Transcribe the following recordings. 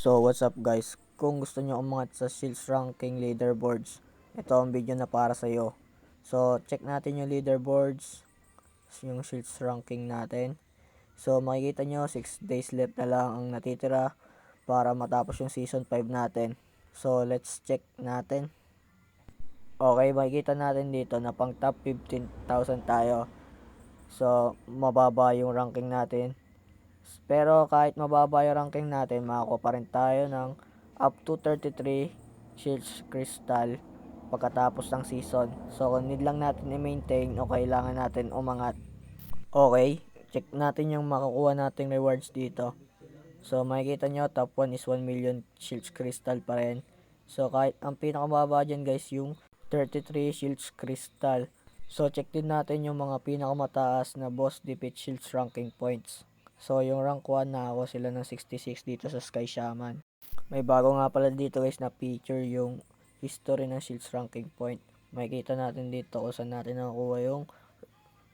So what's up guys, kung gusto nyo umangat sa Shields Ranking Leaderboards, ito ang video na para sa iyo. So check natin yung leaderboards, yung Shields Ranking natin. So makikita nyo 6 days left na lang ang natitira para matapos yung season 5 natin. So let's check natin. Okay, makikita natin dito na pang top 15,000 tayo. So mababa yung ranking natin. Pero kahit mababa yung ranking natin, makakuha pa rin tayo ng up to 33 Shields Crystal pagkatapos ng season. So need lang natin i-maintain o kailangan natin umangat. Okay, check natin yung makukuha nating rewards dito. So makikita nyo, top 1 is 1 million Shields Crystal pa rin. So kahit ang pinakamababa dyan guys, yung 33 Shields Crystal. So check din natin yung mga pinakamataas na boss defeat Shields ranking points. So yung rank 1 nakakuha sila ng 66 dito sa Sky Shaman. May bago nga pala dito guys na feature, yung history ng Shields ranking point. Makikita natin dito kung saan natin nakukuha yung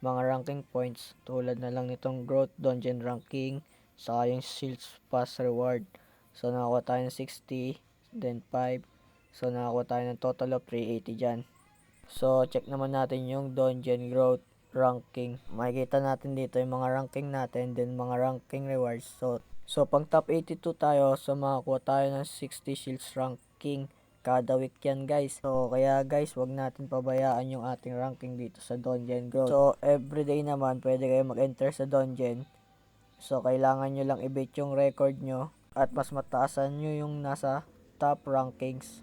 mga ranking points, tulad na lang nitong growth dungeon ranking, saka yung Shields pass reward. So nakakuha tayo ng 60, then 5. So nakakuha tayo ng total of 380 dyan. So check naman natin yung dungeon growth ranking. Makikita natin dito yung mga ranking natin, then mga ranking rewards. So pang top 82 tayo, so makakuha tayo ng 60 shields ranking kada week yan guys. So kaya guys, wag natin pabayaan yung ating ranking dito sa dungeon growth. So everyday naman pwede kayo mag-enter sa dungeon. So kailangan nyo lang i-beat yung record nyo at mas mataasan nyo yung nasa top rankings.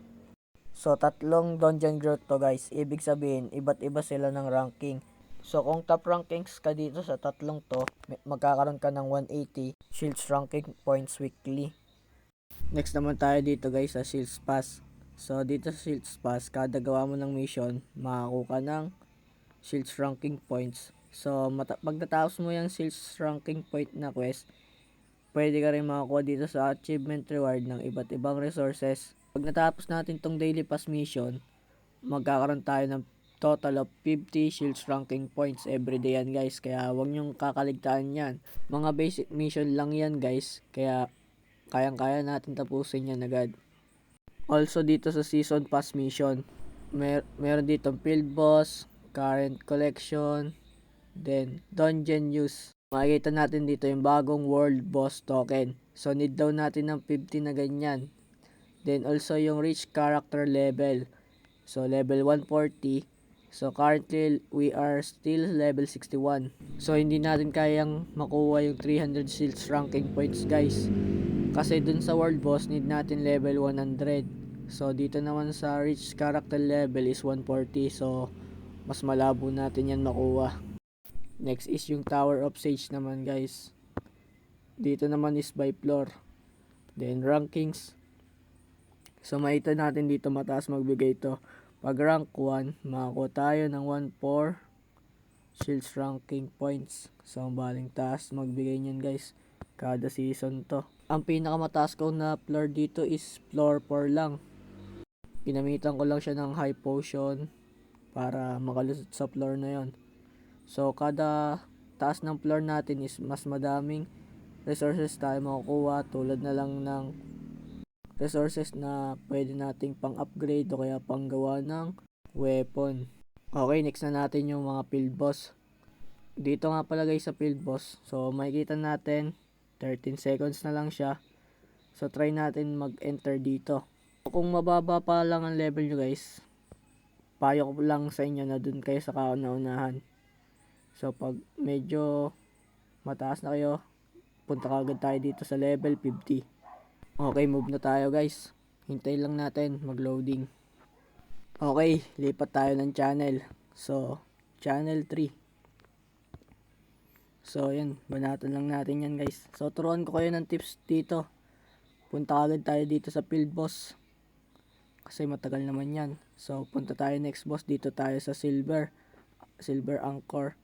So tatlong dungeon growth to guys, ibig sabihin iba't iba sila ng ranking. So kung top rankings ka dito sa tatlong to, magkakaroon ka ng 180 shields ranking points weekly. Next naman tayo dito guys sa shields pass. So dito sa shields pass, kada gawa mo ng mission, makakuha ka ng shields ranking points. So pag natapos mo yung shields ranking point na quest, pwede ka rin makakuha dito sa achievement reward ng iba't ibang resources. Pag natapos natin tong daily pass mission, magkakaroon tayo ng total of 50 shields ranking points everyday yan guys. Kaya huwag nyong kakaligtaan yan. Mga basic mission lang yan guys. Kaya kayang-kaya natin tapusin yan agad. Also dito sa season pass mission, meron dito field boss, current collection, then dungeon use. Makikita natin dito yung bagong world boss token. So need daw natin ng 50 na ganyan. Then also yung rich character level. So level 140. So currently we are still level 61. So hindi natin kayang makuha yung 300 shields ranking points guys. Kasi dun sa world boss need natin level 100. So dito naman sa rich character level is 140. So mas malabo natin yan makuha. Next is yung Tower of Sage naman guys. Dito naman is by floor. Then rankings. So makita natin dito mataas magbigay ito. Pag rank 1, makakuha tayo ng 1-4 shields ranking points. So baling taas magbigay niyan guys. Kada season to. Ang pinakamataas ko na floor dito is floor 4 lang. Pinamitan ko lang siya ng high potion para makalusot sa floor na yon. So kada taas ng floor natin is mas madaming resources tayo makukuha, tulad na lang ng resources na pwede nating pang upgrade o kaya pang gawa ng weapon. Okay, next na natin yung mga field boss. Dito nga pala guys sa field boss, so makikita natin 13 seconds na lang siya. So try natin mag-enter dito. Kung mababa pa lang ang level nyo guys, payo ko lang sa inyo na dun kayo sa kauna-unahan. So pag medyo mataas na kayo, punta kagad tayo dito sa level 50. Okay, move na tayo guys. Hintay lang natin mag-loading. Okay, lipat tayo ng channel. So, channel 3. So, yan. Banatan lang natin yan guys. So, turuan ko kayo ng tips dito. Punta agad tayo dito sa field boss. Kasi matagal naman yan. So, punta tayo next boss. Dito tayo sa silver. Silver anchor.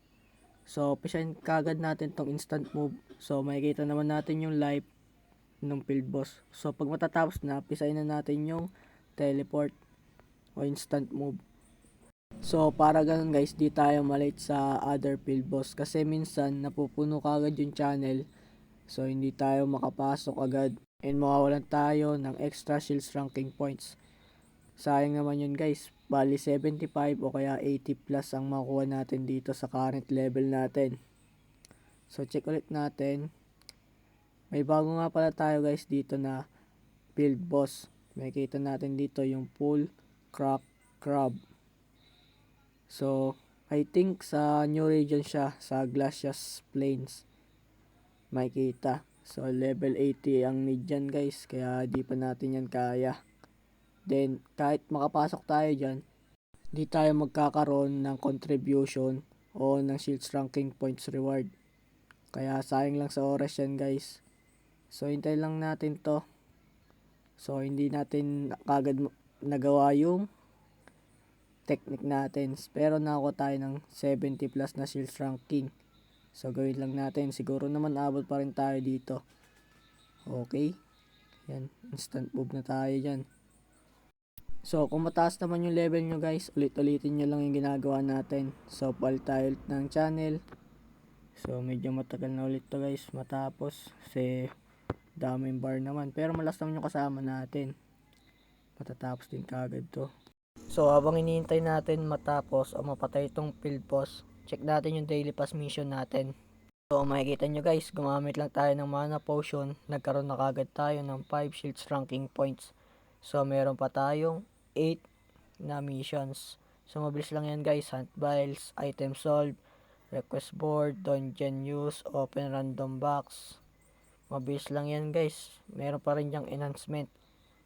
So, pisahin kagad natin tong instant move. So, makikita naman natin yung life ng field boss. So pag matatapos na, pisahin na natin yung teleport o instant move. So para ganun guys, di tayo malate sa other field boss kasi minsan napupuno kagad yung channel. So hindi tayo makapasok agad. and mawawalan tayo ng extra shields ranking points. Sayang naman yun guys, bali 75 o kaya 80 plus ang makuha natin dito sa current level natin. So check ulit natin, may bago nga pala tayo guys dito na build boss. Makikita natin dito yung full crack crab. So I think sa new region siya, sa Glacius Plains makikita. So level 80 ang need dyan guys, kaya di pa natin yan kaya. Then kahit makapasok tayo dyan, di tayo magkakaroon ng contribution o ng shields ranking points reward. Kaya sayang lang sa oras yan guys. So hintay lang natin to. So hindi natin kagad nagawa yung technique natin, pero nakuha tayo ng 70 plus na shields ranking. So gawin lang natin, siguro naman abot pa rin tayo dito. Okay, yan, instant move na tayo dyan. So kung mataas naman yung level nyo guys, ulit-ulitin nyo lang yung ginagawa natin. So palit tayo ulit ng channel. So medyo matagal na ulit to guys matapos, kasi daming bar naman, pero malas naman yung kasama natin, matatapos din kagad to. So habang hinihintay natin matapos o mapatay itong field boss, check natin yung daily pass mission natin. So makikita nyo guys, gumamit lang tayo ng mana potion, nagkaroon na kagad tayo ng 5 shields ranking points. So meron pa tayong 8 na missions. So mabilis lang yan guys, hunt vials, item solve, request board, dungeon use, open random box. Mabilis lang yan guys, meron pa rin yung enhancement.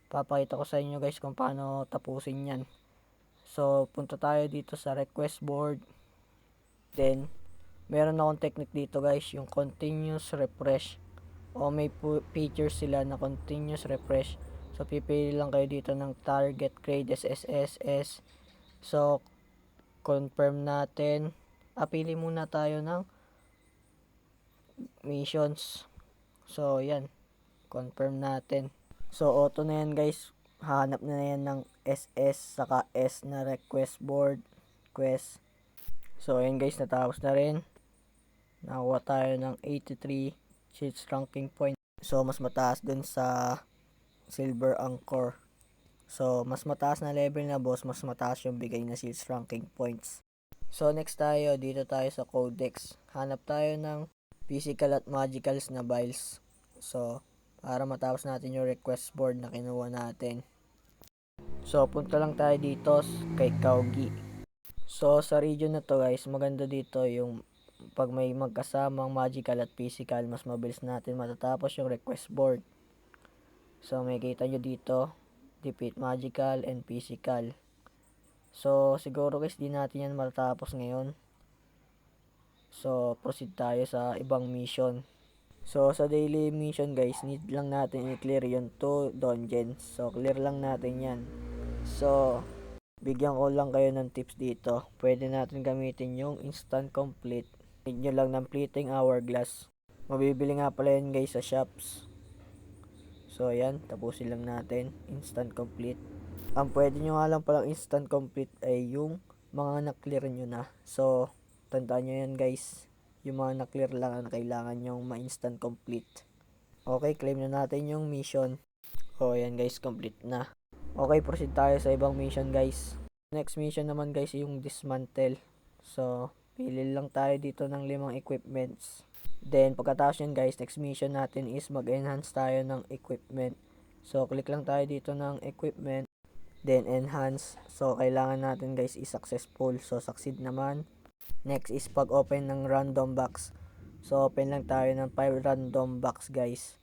Papakita ko sa inyo guys kung paano tapusin yan. So punta tayo dito sa request board. Then meron akong technique dito guys, yung continuous refresh, o may features sila na continuous refresh. So pipili lang kayo dito ng target grade SSS. So confirm natin, pili muna tayo ng missions. So yan, confirm natin. So auto na yan guys, hanap na yan ng SS saka S na request board quest. So ayan guys, natapos na rin. Nakuha tayo ng 83 shields ranking point. So mas mataas dun sa silver anchor. So mas mataas na level na boss, mas mataas yung bigay na shields ranking points. So next tayo, dito tayo sa codex. Hanap tayo ng physical at magicals na vials. So para matapos natin yung request board na kinuha natin. So punta lang tayo dito kay Kaugi. So sa region na to guys, maganda dito yung pag may magkasamang magical at physical, mas mabilis natin matatapos yung request board. So makikita nyo dito, defeat magical and physical. So siguro guys di natin yan matatapos ngayon. So proceed tayo sa ibang mission. So sa daily mission guys, need lang natin i-clear yung 2 dungeons. So clear lang natin yan. So bigyan ko lang kayo ng tips dito. Pwede natin gamitin yung instant complete. Need nyo lang ng fleeting hourglass. Mabibili nga pala yan guys sa shops. So ayan, tapusin lang natin. Instant complete. Ang pwede nyo nga lang palang instant complete ay yung mga na-clear nyo na. So tandaan nyo yan guys. Yung mga na-clear lang ang kailangan nyo ma-instant complete. Okay, claim na natin yung mission. O ayan guys, complete na. Okay, proceed tayo sa ibang mission guys. Next mission naman guys yung dismantle. So pili lang tayo dito ng 5 equipments. Then pagkatapos yun guys, next mission natin is mag-enhance tayo ng equipment. So click lang tayo dito ng equipment, then enhance. So kailangan natin guys is successful. So succeed naman. Next is pag-open ng random box. So open lang tayo ng 5 random box guys.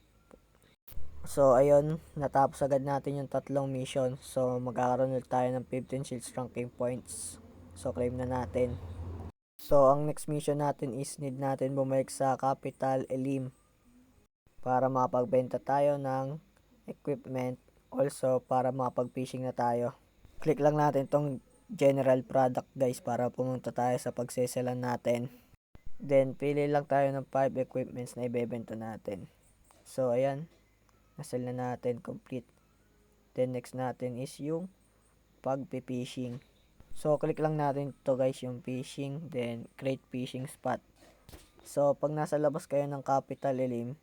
So ayun, natapos agad natin yung 3 mission. So magkakaroon ulit tayo ng 15 shields ranking points. So claim na natin. So ang next mission natin is need natin bumalik sa Capital Elim para makapagbenta tayo ng equipment. Also para makapag-fishing na tayo. Click lang natin tong general product guys para pumunta tayo sa pagseselan natin. Then pili lang tayo ng 5 equipments na ibebenta natin. So ayan, nasell na natin, complete. Then next natin is yung pag-fishing. So click lang natin to guys yung fishing, then create fishing spot. So pag nasa labas kayo ng Capital Elim,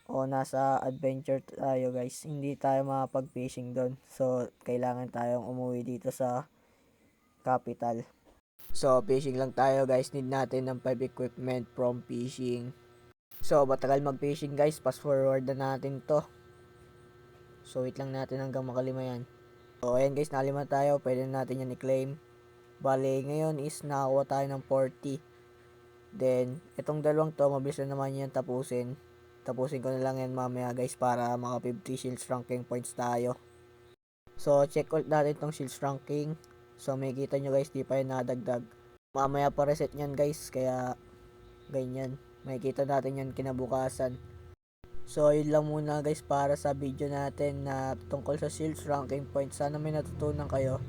o nasa adventure tayo guys, hindi tayo makapag-fishing doon. So, kailangan tayong umuwi dito sa capital. So, fishing lang tayo guys. Need natin ng 5 equipment from fishing. So, matagal mag-fishing guys. Fast forward na natin to. So, wait lang natin hanggang makalima yan. So, ayan guys, nakalima tayo. Pwede na natin yan i-claim. Bale, ngayon is nakakuha tayo ng 40. Then, itong dalawang to, mabilis na naman yan tapusin. Tapusin ko na lang yan mamaya guys para maka 50 shields ranking points tayo. So, check ulit natin itong shields ranking. So, makikita nyo guys, di pa yan nadagdag. Mamaya pa reset nyan guys, kaya ganyan. Makikita natin yan kinabukasan. So, yun lang muna guys para sa video natin na tungkol sa shields ranking points. Sana may natutunan kayo.